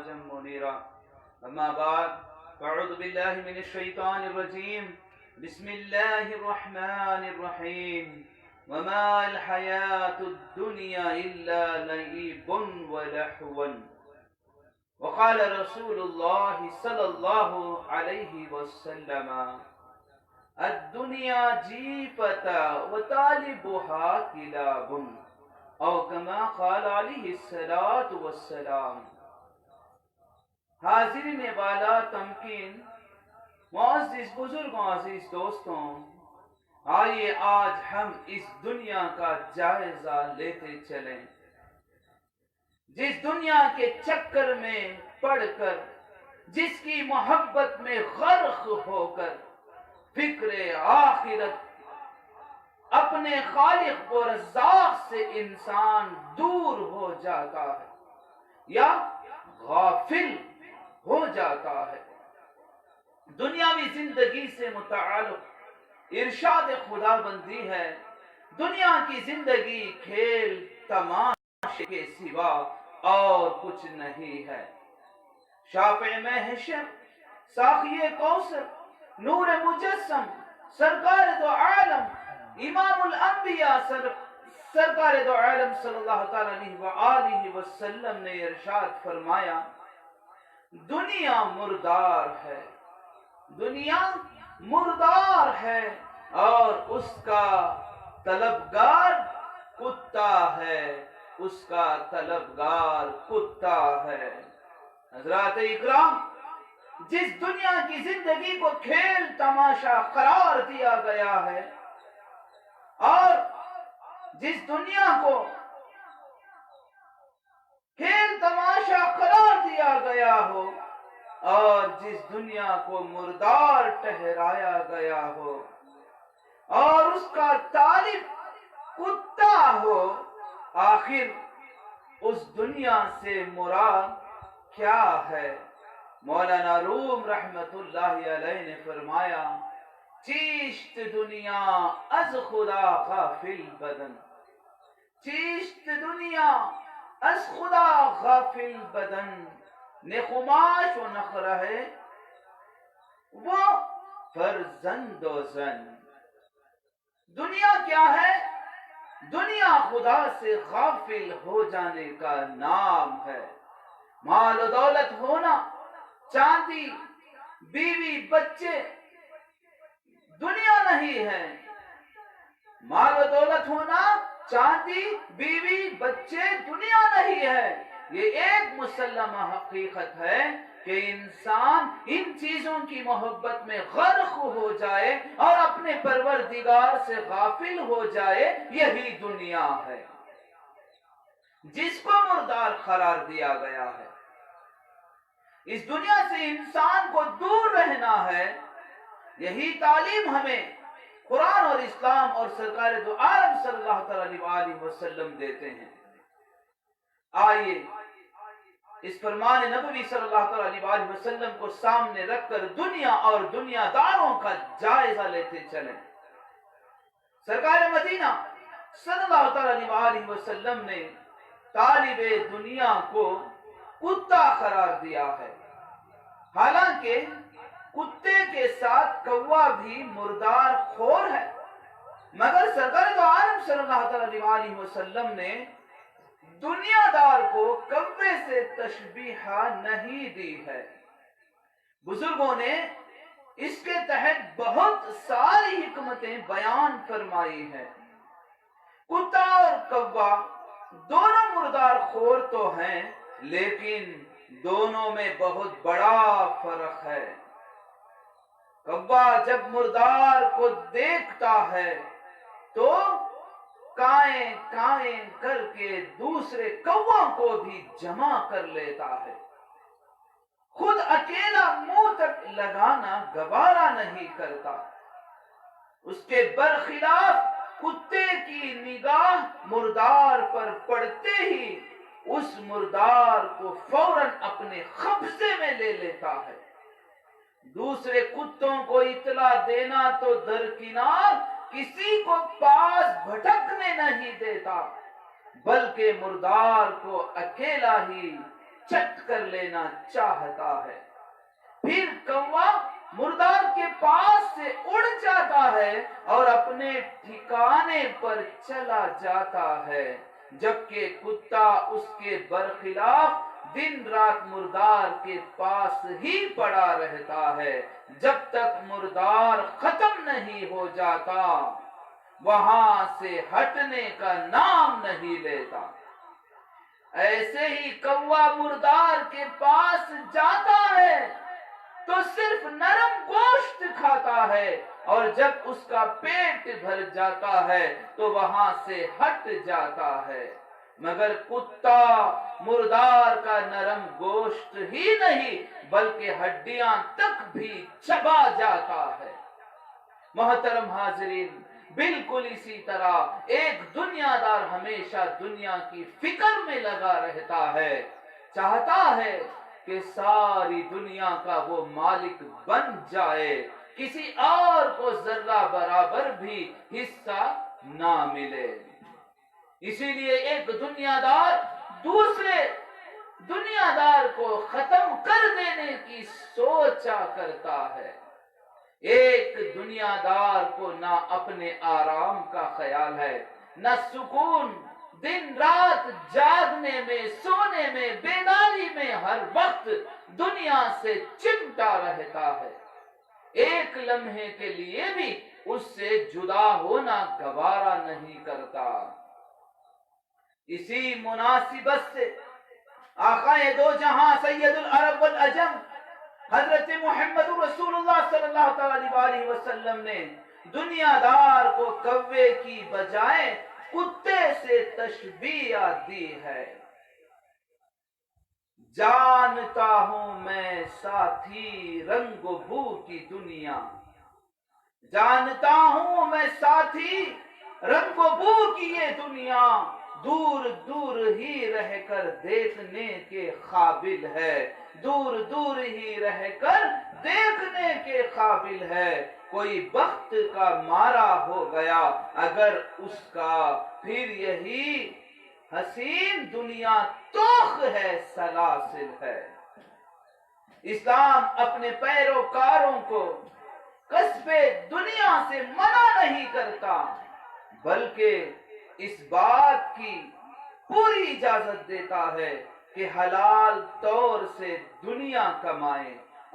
منيرا. أما بعد، فأعوذ بالله من الشيطان الرجيم. بسم الله الرحمن الرحيم. وما الحياة الدنيا إلا لعب ولهو. وقال رسول الله صلى الله عليه وسلم: الدنيا جيفة وطالبها كلاب، او كما قال علیہ الصلوۃ والسلام. حاضرین والا تمکین، معزز بزرگوں، عزیز دوستوں، آئیے آج ہم اس دنیا کا جائزہ لیتے چلیں، جس دنیا کے چکر میں پڑ کر، جس کی محبت میں غرق ہو کر فکر آخرت، اپنے خالق و رزاق سے انسان دور ہو جاتا ہے یا غافل ہو جاتا ہے. دنیاوی زندگی سے متعلق ارشاد خدا بندی ہے: دنیا کی زندگی کھیل تماشے کے سوا اور کچھ نہیں ہے. شافع محشر، ساقی کوثر، نور مجسم، سرکار دو عالم، امام الانبیاء، سرکار دو عالم صلی اللہ تعالی علیہ وآلہ وسلم نے ارشاد فرمایا: دنیا مردار ہے، دنیا مردار ہے اور اس کا طلبگار کتا ہے، اس کا طلبگار کتا ہے. حضرات اکرام، جس دنیا کی زندگی کو کھیل تماشا قرار دیا گیا ہے اور جس دنیا کو کھیل تماشا قرار دیا گیا ہو اور جس دنیا کو مردار ٹھہرایا گیا ہو اور اس کا طالب کتا ہو، آخر اس دنیا سے مراد کیا ہے؟ مولانا روم رحمت اللہ علیہ نے فرمایا: چیشت دنیا از خدا غافل بدن، چیشت دنیا از خدا غافل بدن، نے خماش و نخرہ وہ فرزند و زن. دنیا کیا ہے؟ دنیا خدا سے غافل ہو جانے کا نام ہے. مال و دولت ہونا، چاندی، بیوی، بچے دنیا نہیں ہے. مال و دولت ہونا، چاندی، بیوی، بچے دنیا نہیں ہے. یہ ایک مسلمہ حقیقت ہے کہ انسان ان چیزوں کی محبت میں غرق ہو جائے اور اپنے پروردگار سے غافل ہو جائے. یہی دنیا ہے جس کو مردار قرار دیا گیا ہے. اس دنیا سے انسان کو دور رہنا ہے. یہی تعلیم ہمیں قرآن اور اسلام اور سرکار دو عالم صلی اللہ تعالی وآلہ وسلم دیتے ہیں. آئیے اس فرمان نبوی صلی اللہ تعالی وآلہ وسلم کو سامنے رکھ کر دنیا اور دنیا داروں کا جائزہ لیتے چلیں. سرکار مدینہ صلی اللہ تعالی وآلہ وسلم نے طالب دنیا کو کتا قرار دیا ہے. حالانکہ کتے کے ساتھ کوا بھی مردار خور ہے، مگر سرکار دو عالم صلی اللہ تعالی وآلہ وسلم نے دنیا دار کو کوے سے تشبیہ نہیں دی ہے. بزرگوں نے اس کے تحت بہت ساری حکمتیں بیان فرمائی ہیں. کتا اور کوا دونوں مردار خور تو ہیں، لیکن دونوں میں بہت بڑا فرق ہے. کوا جب مردار کو دیکھتا ہے تو کائیں کائیں کر کے دوسرے کوا کو بھی جمع کر لیتا ہے. خود اکیلا منہ تک لگانا گوارا نہیں کرتا. اس کے برخلاف کتے کی نگاہ مردار پر پڑتے ہی اس مردار کو فوراً اپنے قبضے میں لے لیتا ہے. دوسرے کتوں کو اطلاع دینا تو درکنار، کسی کو پاس بھٹکنے نہیں دیتا، بلکہ مردار کو اکیلا ہی چٹ کر لینا چاہتا ہے۔ پھر کوا مردار کے پاس سے اڑ جاتا ہے اور اپنے ٹھکانے پر چلا جاتا ہے، جبکہ کتا اس کے برخلاف دن رات مردار کے پاس ہی پڑا رہتا ہے، جب تک مردار ختم نہیں ہو جاتا وہاں سے ہٹنے کا نام نہیں لیتا۔ ایسے ہی کوا مردار کے پاس جاتا ہے تو صرف نرم گوشت کھاتا ہے، اور جب اس کا پیٹ بھر جاتا ہے تو وہاں سے ہٹ جاتا ہے، مگر کتا مردار کا نرم گوشت ہی نہیں بلکہ ہڈیاں تک بھی چبا جاتا ہے۔ محترم حاضرین، بالکل اسی طرح ایک دنیا دار ہمیشہ دنیا کی فکر میں لگا رہتا ہے، چاہتا ہے کہ ساری دنیا کا وہ مالک بن جائے، کسی اور کو ذرہ برابر بھی حصہ نہ ملے۔ اسی لیے ایک دنیا دار دوسرے دنیا دار کو ختم کر دینے کی سوچا کرتا ہے۔ ایک دنیا دار کو نہ اپنے آرام کا خیال ہے، نہ سکون، دن رات جاگنے میں، سونے میں، بیداری میں ہر وقت دنیا سے چمٹا رہتا ہے، ایک لمحے کے لیے بھی اس سے جدا ہونا گوارا نہیں کرتا۔ اسی مناسبت سے آقا دو جہاں سید العرب والعجم حضرت محمد رسول اللہ صلی اللہ علیہ وسلم نے دنیا دار کو کوے کی بجائے کتے سے تشبیہ دی ہے۔ جانتا ہوں میں ساتھی رنگ و بو کی دنیا، جانتا ہوں میں ساتھی رنگ و بو کی یہ دنیا، دور دور ہی رہ کر دیکھنے کے قابل ہے، دور دور ہی رہ کر دیکھنے کے قابل ہے۔ کوئی بخت کا مارا ہو گیا اگر اس کا، پھر یہی حسین دنیا توخ ہے، سلاسل ہے۔ اسلام اپنے پیروکاروں کو کسب دنیا سے منع نہیں کرتا، بلکہ اس بات کی پوری اجازت دیتا ہے کہ حلال طور سے دنیا کمائے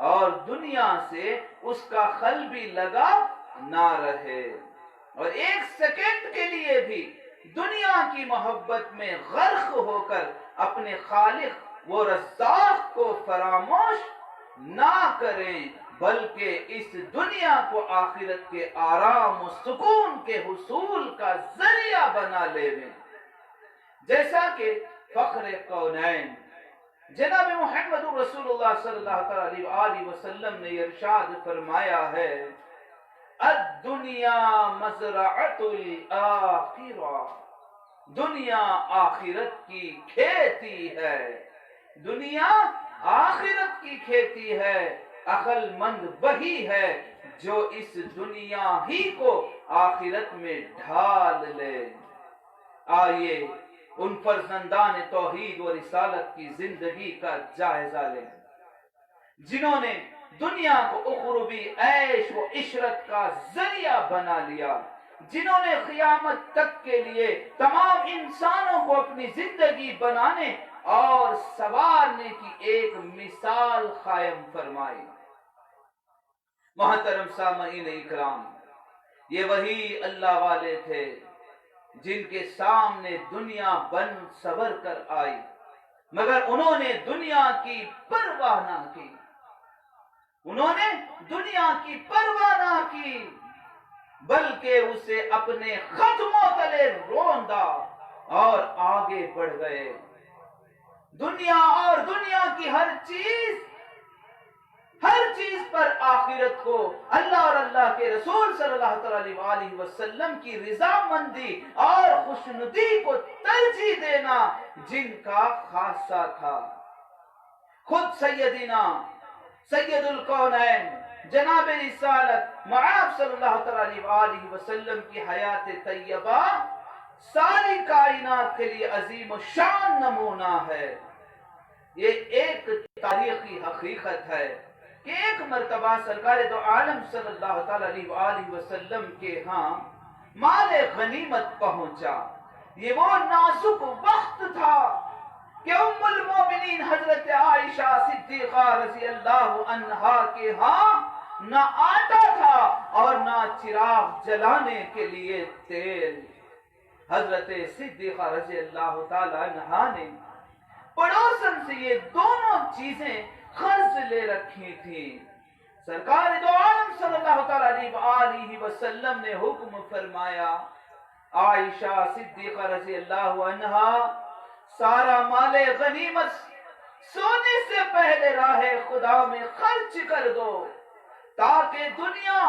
اور دنیا سے اس کا خل بھی لگا نہ رہے، اور ایک سیکنڈ کے لیے بھی دنیا کی محبت میں غرق ہو کر اپنے خالق و رزاق کو فراموش نہ کریں، بلکہ اس دنیا کو آخرت کے آرام و سکون کے حصول کا ذریعہ بنا لیں، جیسا کہ فخر قونین جناب محمد رسول اللہ صلی اللہ علیہ وسلم نے ارشاد فرمایا ہے، الدنیا مزرعۃ الآخرہ، دنیا آخرت کی کھیتی ہے، دنیا آخرت کی کھیتی ہے، عقل مند وہی ہے جو اس دنیا ہی کو آخرت میں ڈھال لے۔ آئیے ان فرزندان توحید و رسالت کی زندگی کا جائزہ لیں جنہوں نے دنیا کو اخروی عیش و عشرت کا ذریعہ بنا لیا، جنہوں نے قیامت تک کے لیے تمام انسانوں کو اپنی زندگی بنانے اور سنوارنے کی ایک مثال قائم فرمائی۔ محترم سامعین اکرام، یہ وہی اللہ والے تھے جن کے سامنے دنیا بن سور کر آئی، مگر انہوں نے دنیا کی پرواہ نہ کی، انہوں نے دنیا کی پرواہ نہ کی، بلکہ اسے اپنے قدموں تلے روندا اور آگے بڑھ گئے۔ دنیا اور دنیا کی ہر چیز پر آخرت کو، اللہ اور اللہ کے رسول صلی اللہ علیہ وسلم کی رضامندی اور خوشنودی کو ترجیح دینا جن کا خاصہ تھا۔ خود سیدنا سید الکونین جناب رسالت معاب صلی اللہ علیہ وسلم کی حیات طیبہ ساری کائنات کے لیے عظیم و شان نمونہ ہے۔ یہ ایک تاریخی حقیقت ہے کہ ایک مرتبہ سرکار دو عالم صلی اللہ تعالی علیہ وآلہ وسلم کے ہاں مال غنیمت پہنچا۔ یہ وہ نازک وقت تھا کہ ام المومنین حضرت عائشہ صدیقہ رضی اللہ عنہا کے ہاں نہ آٹا تھا اور نہ چراغ جلانے کے لیے تیل۔ حضرت صدیقہ رضی اللہ تعالی عنہا نے پڑوسن سے یہ دونوں چیزیں قرض لے رکھی تھی۔ سرکار دو عالم صلی اللہ تعالی علیہ وآلہ وسلم نے حکم فرمایا، عائشہ صدیقہ رضی اللہ عنہا سارا مال غنیمت سونے سے پہلے راہ خدا میں خرچ کر دو تاکہ دنیا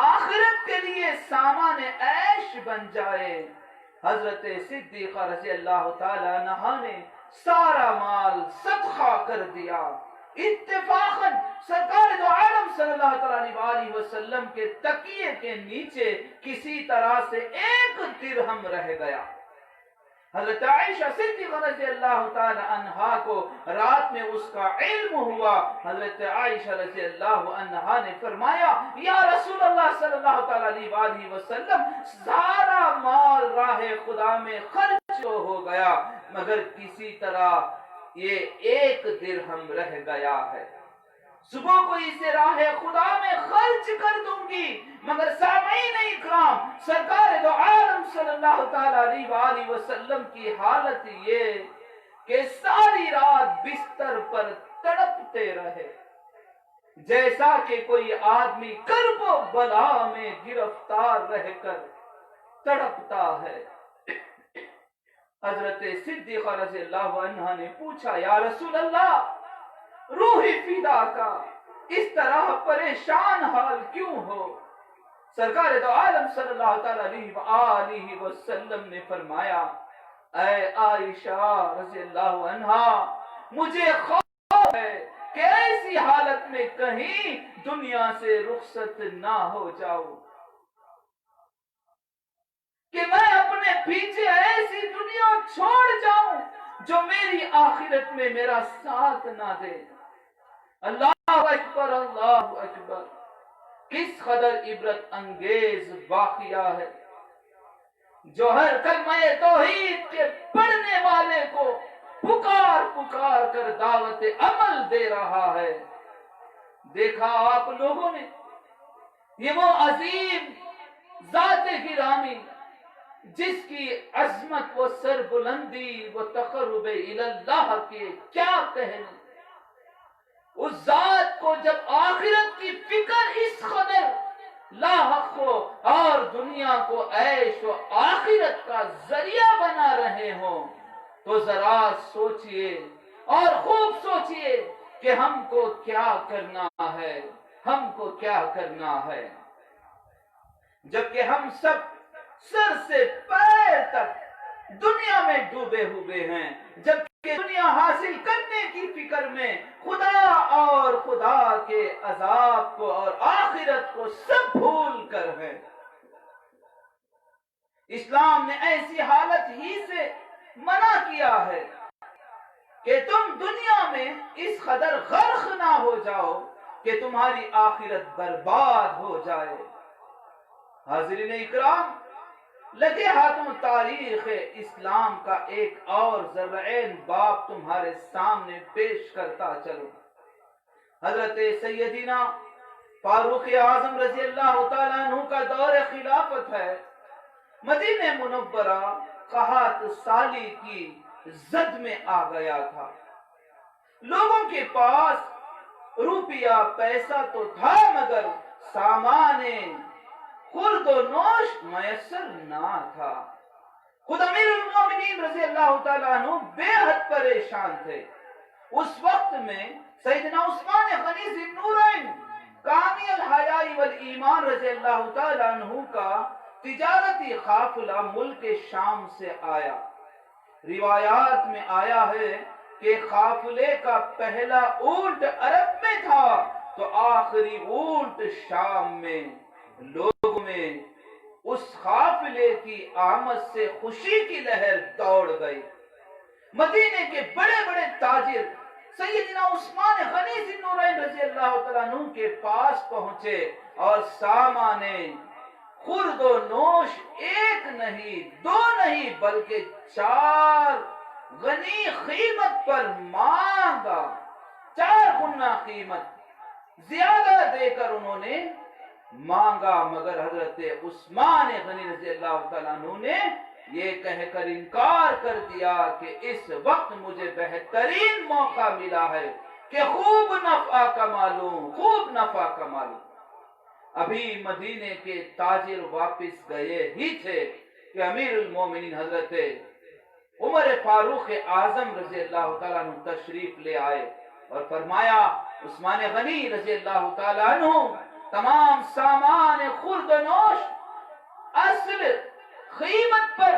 آخرت کے لیے سامان عیش بن جائے۔ حضرت صدیقہ رضی اللہ تعالی عنہا نے سارا مال صدقہ کر دیا۔ اتفاقاً سرکار دو عالم صلی اللہ تعالی علیہ وسلم کے تکیے کے نیچے کسی طرح سے ایک درہم رہ گیا۔ حضرت عائشہ صدیقہ رضی اللہ تعالی عنہا کو رات میں اس کا علم ہوا۔ حضرت عائشہ رضی اللہ عنہا نے فرمایا، یا رسول اللہ صلی اللہ تعالی علیہ وسلم سارا مال راہ خدا میں خرچ ہو گیا مگر کسی طرح یہ ایک درہم رہ گیا ہے، صبح کو اسے راہ خدا میں خرچ کر دوں گی۔ مگر سامعین اکرام، سرکار دو عالم صلی اللہ تعالی علیہ وآلہ وسلم کی حالت یہ کہ ساری رات بستر پر تڑپتے رہے جیسا کہ کوئی آدمی کرب و بلا میں گرفتار رہ کر تڑپتا ہے۔ حضرت صدیقہ رضی اللہ عنہ نے پوچھا، یا رسول اللہ، روحی فدا کا اس طرح پریشان حال کیوں ہو؟ سرکار دو عالم صلی اللہ تعالی علیہ وآلہ وسلم نے فرمایا، اے عائشہ رضی اللہ عنہا، مجھے خوف ہے کہ ایسی حالت میں کہیں دنیا سے رخصت نہ ہو جاؤ، کہ میں اپنے پیچھے ایسی دنیا چھوڑ جاؤں جو میری آخرت میں میرا ساتھ نہ دے۔ اللہ اکبر، اللہ اکبر، کس قدر عبرت انگیز واقعہ ہے جو ہر کلمہ توحید کے پڑھنے والے کو پکار پکار کر دعوت عمل دے رہا ہے۔ دیکھا آپ لوگوں نے، یہ وہ عظیم ذات گرامی جس کی عظمت و سربلندی و تقرب اللہ کے کیا کہنے، اس ذات کو جب آخرت کی فکر اس قدر لاحق ہو اور دنیا کو عیش و آخرت کا ذریعہ بنا رہے ہوں تو ذرا سوچئے اور خوب سوچئے کہ ہم کو کیا کرنا ہے، ہم کو کیا کرنا ہے، جبکہ ہم سب سر سے پیر تک دنیا میں ڈوبے ہوئے ہیں، جبکہ دنیا حاصل کرنے کی فکر میں خدا اور خدا کے عذاب کو اور آخرت کو سب بھول کر ہے۔ اسلام نے ایسی حالت ہی سے منع کیا ہے کہ تم دنیا میں اس قدر غرق نہ ہو جاؤ کہ تمہاری آخرت برباد ہو جائے۔ حاضرین اکرام، لگے ہاتھوں تاریخ اسلام کا ایک اور ذرعین باب تمہارے سامنے پیش کرتا چلو۔ حضرت سیدنا فاروق اعظم رضی اللہ تعالیٰ عنہ کا دور خلافت ہے۔ مدینہ منورہ قحط سالی کی زد میں آ گیا تھا، لوگوں کے پاس روپیہ پیسہ تو تھا مگر سامان خورد و نوش میسر نہ تھا۔ خود امیر المومنین رضی اللہ تعالیٰ عنہ بے حد پریشان تھے۔ اس وقت میں سیدنا عثمان غنی ذی النورین کامی الحیاء والایمان رضی اللہ تعالیٰ عنہ کا تجارتی قافلہ ملک شام سے آیا۔ روایات میں آیا ہے کہ قافلے کا پہلا اونٹ عرب میں تھا تو آخری اونٹ شام میں۔ لوگ میں اس قافلے کی آمد سے خوشی کی لہر دوڑ گئی۔ مدینے کے بڑے بڑے تاجر سیدنا عثمان غنی ذی النورین رضی اللہ تعالیٰ عنہ کے پاس پہنچے اور سامان خورد و نوش ایک نہیں دو نہیں بلکہ 4 غنی قیمت پر مانگا، 4 گنا قیمت زیادہ دے کر انہوں نے مانگا، مگر حضرت عثمان غنی رضی اللہ تعالیٰ عنہ نے یہ کہہ کر انکار کر دیا کہ اس وقت مجھے بہترین موقع ملا ہے کہ خوب نفع کما لوں، خوب نفع کما لوں۔ ابھی مدینے کے تاجر واپس گئے ہی تھے کہ امیر المومنین حضرت عمر فاروق اعظم رضی اللہ تعالیٰ عنہ تشریف لے آئے اور فرمایا عثمان غنی رضی اللہ تعالیٰ عنہ تمام سامان خورد و نوش اصل قیمت پر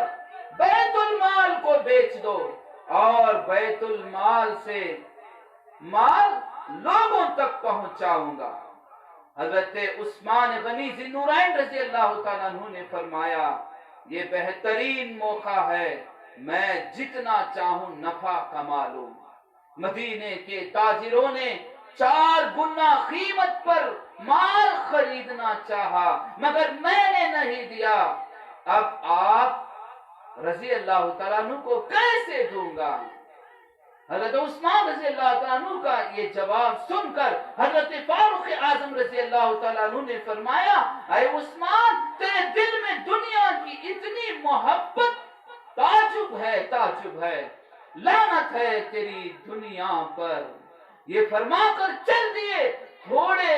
بیت المال کو بیچ دو اور بیت المال سے مال لوگوں تک پہنچاؤں گا۔ حضرت عثمان غنی ذی النورین رضی اللہ تعالیٰ عنہ نے فرمایا یہ بہترین موقع ہے، میں جتنا چاہوں نفع کما لوں۔ مدینے کے تاجروں نے 4 گنا قیمت پر مال خریدنا چاہا مگر میں نے نہیں دیا، اب آپ رضی اللہ تعالیٰ عنہ کو کیسے دوں گا؟ حضرت عثمان رضی اللہ تعالیٰ عنہ کا یہ جواب سن کر حضرت فاروق اعظم رضی اللہ تعالیٰ عنہ نے فرمایا اے عثمان تیرے دل میں دنیا کی اتنی محبت، تعجب ہے، لعنت ہے تیری دنیا پر۔ یہ فرما کر چل دیے۔ تھوڑے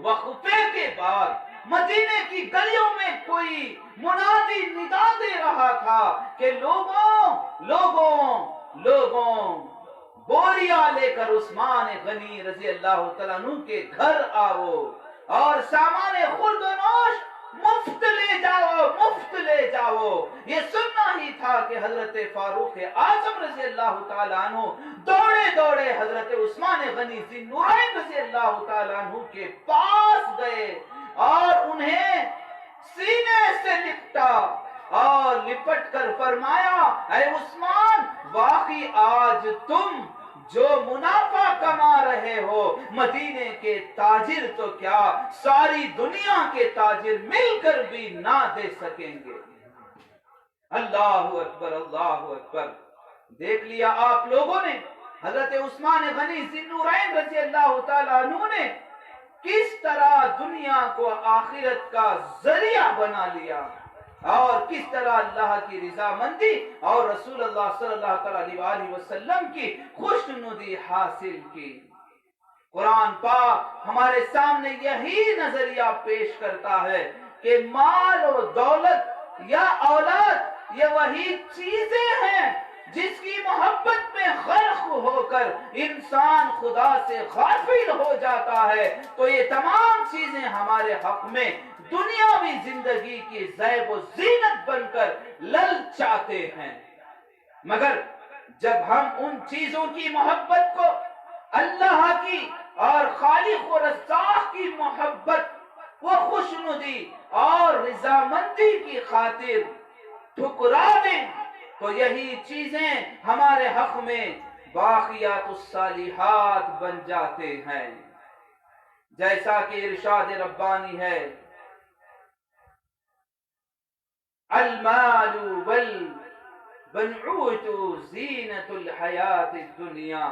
وقفے کے بعد مدینے کی گلیوں میں کوئی منادی ندا دے رہا تھا کہ لوگوں بوریاں لے کر عثمان غنی رضی اللہ تعالیٰ عنہ کے گھر آؤ اور سامان خورد و نوش مفت لے جاؤ۔ یہ سننا ہی تھا کہ حضرت فاروق اعظم رضی اللہ تعالیٰ عنہ دوڑے حضرت عثمان غنی ذی النورین رضی اللہ تعالیٰ عنہ کے پاس گئے اور انہیں سینے سے لپٹا اور لپٹ کر فرمایا اے عثمان واقعی آج تم جو منافع کما رہے ہو مدینے کے تاجر تو کیا ساری دنیا کے تاجر مل کر بھی نہ دے سکیں گے۔ اللہ اکبر، اللہ اکبر۔ دیکھ لیا آپ لوگوں نے حضرت عثمان غنی ذی النورین رضی اللہ تعالیٰ عنہ نے کس طرح دنیا کو آخرت کا ذریعہ بنا لیا اور کس طرح اللہ کی رضامندی اور رسول اللہ صلی اللہ علیہ وسلم کی خوشنودی حاصل کی۔ قرآن پاک ہمارے سامنے یہی نظریہ پیش کرتا ہے کہ مال و دولت یا اولاد یہ وہی چیزیں ہیں جس کی محبت میں غرق ہو کر انسان خدا سے غافل ہو جاتا ہے، تو یہ تمام چیزیں ہمارے حق میں دنیاوی زندگی کی زیب و زینت بن کر للچاتے ہیں، مگر جب ہم ان چیزوں کی محبت کو اللہ کی اور خالق و رزاق کی محبت و خوشنودی اور رضامندی کی خاطر ٹھکرا دیں تو یہی چیزیں ہمارے حق میں باقیات الصالحات بن جاتے ہیں۔ جیسا کہ ارشاد ربانی ہے المال والبنعوت زینت الحیات الدنیا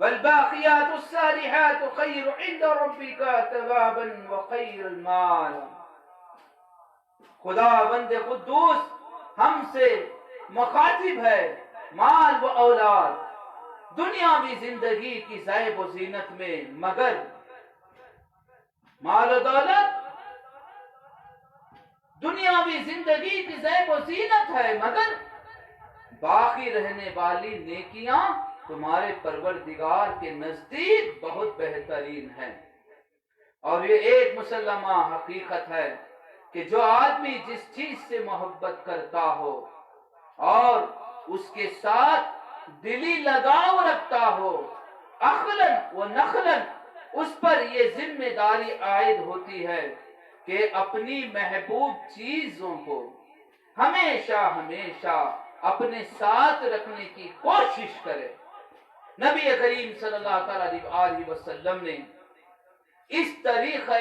والباقیات الصالحات خیر عند ربک ثوابا وخیر المال۔ خدا بند قدوس ہم سے مخاطب ہے مال و اولاد دنیاوی زندگی کی زیب و زینت میں، مگر مال و دولت دنیاوی زندگی کی زیب و زینت ہے، مگر باقی رہنے والی نیکیاں تمہارے پروردگار کے نزدیک بہت بہترین ہیں۔ اور یہ ایک مسلمہ حقیقت ہے کہ جو آدمی جس چیز سے محبت کرتا ہو اور اس کے ساتھ دلی لگاؤ رکھتا ہو عقلاً و نقلاً اس پر یہ ذمہ داری عائد ہوتی ہے کہ اپنی محبوب چیزوں کو ہمیشہ اپنے ساتھ رکھنے کی کوشش کرے۔ نبی کریم صلی اللہ علیہ وسلم نے اس طریقہ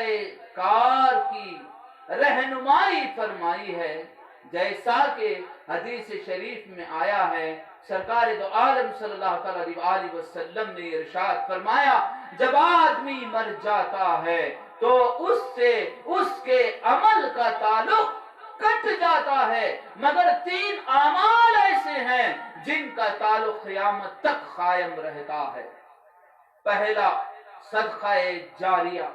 کار کی رہنمائی فرمائی ہے جیسا کہ حدیث شریف میں آیا ہے۔ سرکار دو عالم صلی اللہ علیہ وسلم نے ارشاد فرمایا، جب آدمی مر جاتا ہے تو اس سے اس کے عمل کا تعلق کٹ جاتا ہے، مگر 3 اعمال ایسے ہیں جن کا تعلق قیامت تک قائم رہتا ہے۔ پہلا صدقہ جاریہ،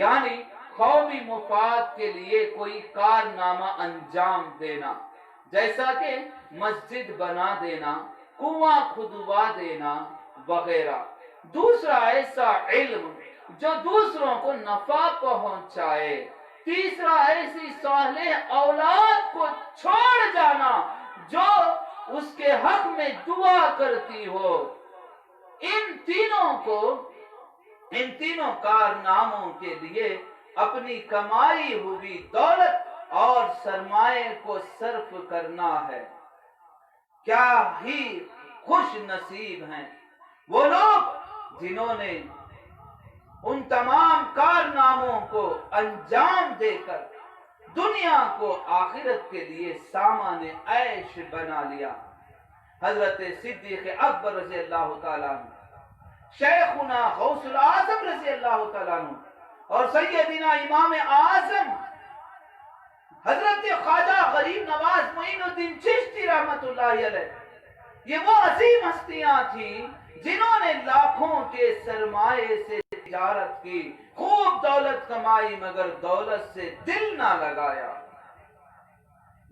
یعنی قومی مفاد کے لیے کوئی کارنامہ انجام دینا، جیسا کہ مسجد بنا دینا، کنواں کھدوا دینا وغیرہ۔ دوسرا ایسا علم جو دوسروں کو نفع پہنچائے۔ تیسرا ایسی صالح اولاد کو چھوڑ جانا جو اس کے حق میں دعا کرتی ہو۔ ان تینوں کارناموں کے لیے اپنی کمائی ہوئی دولت اور سرمایہ کو صرف کرنا ہے۔ کیا ہی خوش نصیب ہیں وہ لوگ جنہوں نے ان تمام کارناموں کو انجام دے کر دنیا کو آخرت کے لیے سامان عیش بنا لیا۔ حضرت صدیق اکبر رضی اللہ تعالیٰ عنہ، شیخنا غوث العظم رضی اللہ تعالیٰ عنہ، اور سیدنا امام اعظم حضرت خواجہ غریب نواز معین الدین چشتی رحمت اللہ علیہ، یہ وہ عظیم ہستیاں تھیں جنہوں نے لاکھوں کے سرمایے سے تجارت کی، خوب دولت کمائی، مگر دولت سے دل نہ لگایا،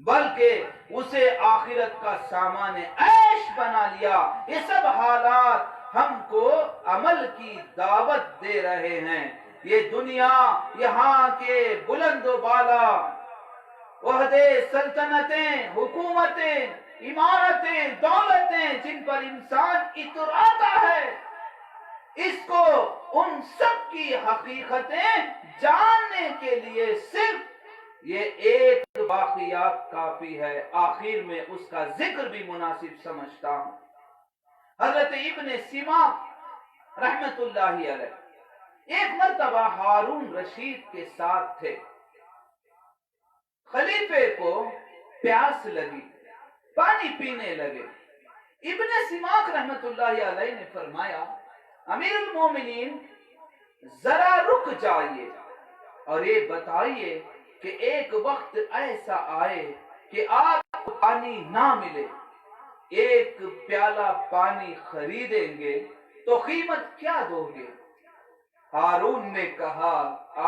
بلکہ اسے آخرت کا سامان عیش بنا لیا۔ یہ سب حالات ہم کو عمل کی دعوت دے رہے ہیں۔ یہ دنیا، یہاں کے بلند و بالا عہدے، سلطنتیں، حکومتیں، عمارتیں، دولتیں جن پر انسان اتراتا ہے، اس کو ان سب کی حقیقتیں جاننے کے لیے صرف یہ ایک واقعہ کافی ہے۔ آخر میں اس کا ذکر بھی مناسب سمجھتا ہوں۔ حضرت ابن سیماک رحمت اللہ علیہ ایک مرتبہ ہارون رشید کے ساتھ تھے۔ خلیفے کو پیاس لگی، پانی پینے لگے۔ ابن سیماک رحمت اللہ علیہ نے فرمایا، امیر المومنین ذرا رک جائیے اور یہ بتائیے کہ ایک وقت ایسا آئے کہ آپ کو پانی نہ ملے، ایک پیالہ پانی خریدیں گے تو قیمت کیا دو گے؟ ہارون نے کہا،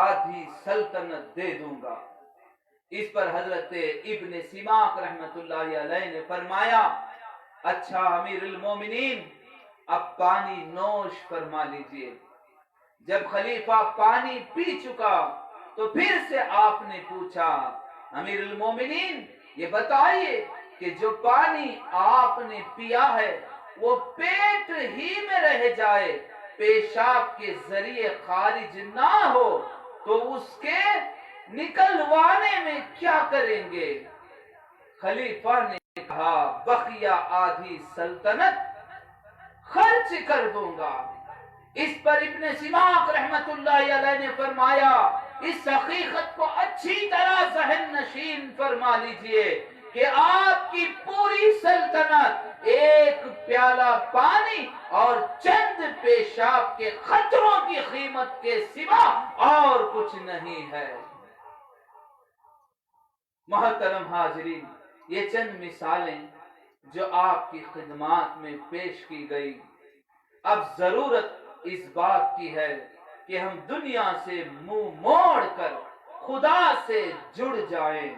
آدھی سلطنت دے دوں گا۔ اس پر حضرت ابن سیماک رحمت اللہ علیہ نے فرمایا، اچھا امیر المومنین، اب پانی نوش فرما لیجئے۔ جب خلیفہ پانی پی چکا تو پھر سے آپ نے پوچھا، امیر المومنین یہ بتائیے کہ جو پانی آپ نے پیا ہے وہ پیٹ ہی میں رہ جائے، پیشاب کے ذریعے خارج نہ ہو تو اس کے نکلوانے میں کیا کریں گے؟ خلیفہ نے کہا، بقیہ آدھی سلطنت خرچ کر دوں گا۔ اس پر ابن سیماک رحمت اللہ علیہ نے فرمایا، اس حقیقت کو اچھی طرح ذہن نشین فرما لیجئے کہ آپ کی پوری سلطنت ایک پیالہ پانی اور چند پیشاب کے خطروں کی قیمت کے سوا اور کچھ نہیں ہے۔ محترم حاضرین، یہ چند مثالیں جو آپ کی خدمات میں پیش کی گئی۔ اب ضرورت اس بات کی ہے کہ ہم دنیا سے منہ موڑ کر خدا سے جڑ جائیں،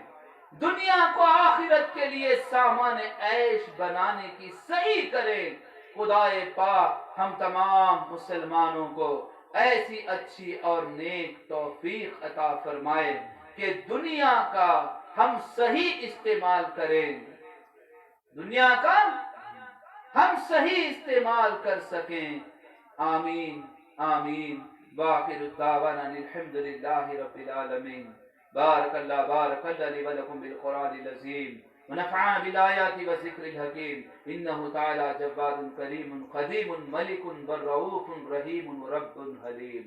دنیا کو آخرت کے لیے سامان عیش بنانے کی صحیح کریں۔ خدائے پاک ہم تمام مسلمانوں کو ایسی اچھی اور نیک توفیق عطا فرمائے کہ دنیا کا ہم صحیح استعمال کریں، دنیا کا ہم صحیح استعمال کر سکیں۔ آمین آمین۔ وآخر الدعوانا الحمدللہ رب العالمین۔ بارک اللہ لی ولکم بالقرآن العظیم۔ ونفعنا بالآيات والذكر الحكيم إنه تعالى جواد كريم قديم ملك بر رؤوف رحيم رب حليم.